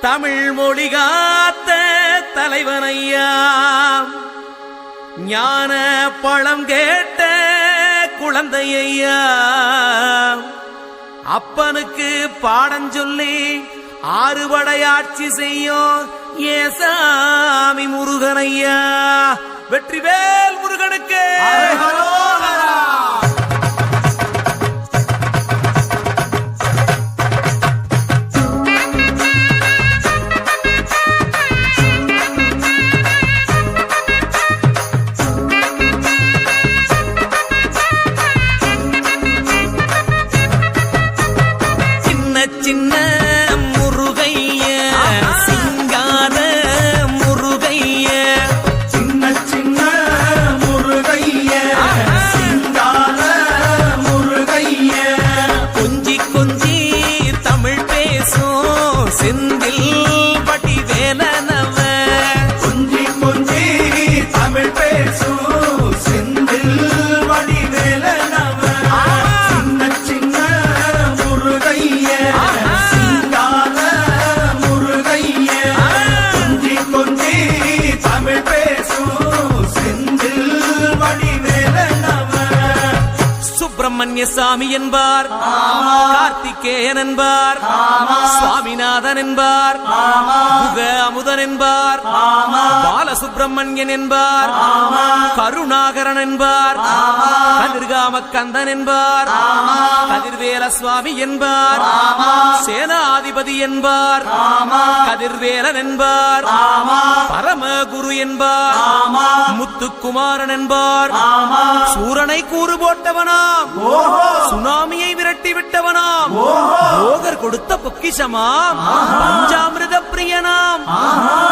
தமிழ் மொழி காத்த தலைவனையா, ஞான பழம் கேட்ட குழந்தையா, அப்பனுக்கு பாடம் சொல்லி ஆறுபடையாட்சி செய்யும் ஏசாமி முருகனையா. வெற்றிவேல் முருகனுக்கு சின்ன முருகைய சிங்கார முருகைய, சின்ன சின்ன முருகைய சிங்கார முருகைய, கொஞ்சி கொஞ்சி தமிழ் பேசும் செந்தில் பட்டி வேலனவ, கொஞ்சி கொஞ்சி தமிழ் பேசும் செந்தில் வடிவேலனவ, சின்ன சின்ன முருகைய சிங்கார முருகைய, கொஞ்சி கொஞ்சி தமிழ் பேசும் செந்தில் வடிவேலனவ. சுப்பிரமணிய சாமி என்பார், கார்த்திகேயன் என்பார், சுவாமிநாதன் என்பார், முக அமுதன் என்பார், பாலசுப்பிரமணியன் என்பார், கருணாகரன் என்பார், கதிர்காம கந்தன் என்பார், கதிர்வேல சுவாமி என்பார், சேனாதிபதி என்பார், கதிர்வேலன் என்பார், பரமகுரு என்பார், முத்துக்குமாரன் என்பார், சூரனை கூறு போட்டவனாம், சுனாமியை விரட்டி விட்டவனாம், போகர் கொடுத்த பொக்கிஷமாம், பஞ்சாமிரத பிரியனாம்,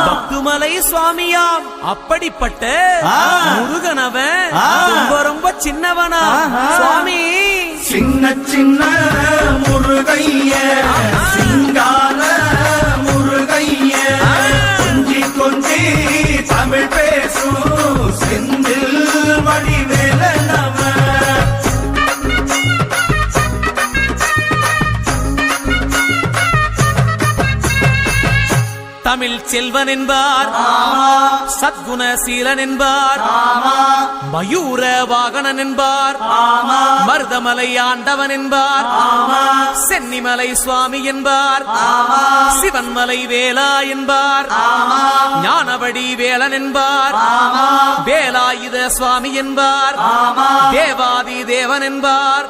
பக்துமலை சுவாமியாம். அப்படிப்பட்ட முருகனவன் ரொம்ப ரொம்ப சின்னவனா சுவாமி. சின்ன சின்ன முருகைய சிங்கார முருகைய, கொஞ்சி கொஞ்சி தமிழ் பேசும் செந்தில் வடிவேலனவ. தமிழ் செல்வன் என்பார், சத்குணசீலன் என்பார், மயூர வாகனன் என்பார், மருதமலை ஆண்டவன் என்பார், சென்னிமலை சுவாமி என்பார், சிவன்மலை வேலா என்பார், ஞானவடி வேலன் என்பார், வேலாயுத சுவாமி என்பார், தேவாதி தேவன் என்பார்,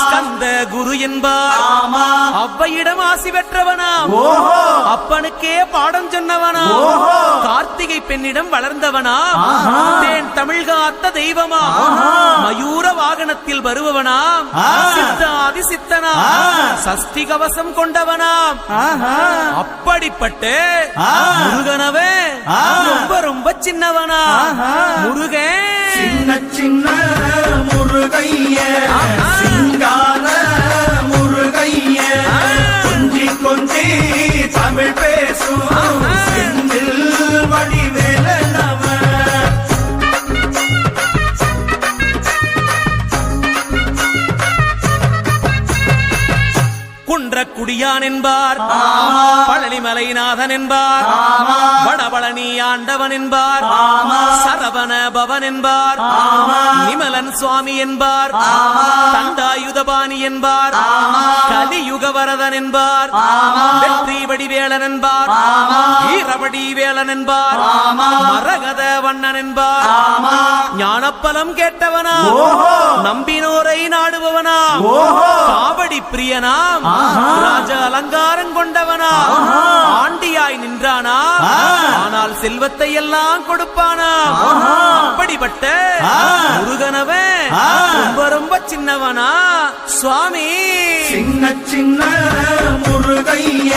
ஸ்கந்த குரு என்பார், அவ்வையிடம் ஆசி பெற்றவனாம், அப்பனுக்கே பாடம் சொன்னவனா, கார்த்திகை பெண்ணிடம் வளர்ந்தவனா, தேன் தமிழ் காத்த தெய்வமா, மயூர வாகனத்தில் வருபவனாம், சித்தாதி சித்தனா, சஷ்டி கவசம் கொண்டவனாம். அப்படிப்பட்ட முருகனவே ரொம்ப ரொம்ப சின்னவனா முருகன். சின்ன சின்ன முருகைய சிங்கார முருகைய, கொஞ்சி கொஞ்சி தமிழ் பேசும் செந்தில் வடிவேலனவ. குன்றக்குடியான் என்பார், பழனிமலைநாதன் என்பார், வடபழனி ஆண்டவன் என்பார், சரவண பவன் என்பார், நிமலன் சுவாமி என்பார், தண்டாயுதபாணி என்பார், கலியுகவரதன் என்பார், வெற்றி வடிவேலன் என்பார், வீரவடி வேலன் என்பார், மரகத வண்ணன் என்பார், ஞானப்பலம் கேட்டவனா, நம்பினோரை நாடுபவனா, காவடி பிரியனாம், ராஜ அலங்காரம் கொண்டவனா, ஆண்டியாய் நின்றானா, ஆனால் செல்வத்தை எல்லாம் கொடுப்பானா. அப்படிப்பட்ட முருகனவன் ரொம்ப ரொம்ப சின்னவனா சுவாமி. சின்ன சின்ன முருகைய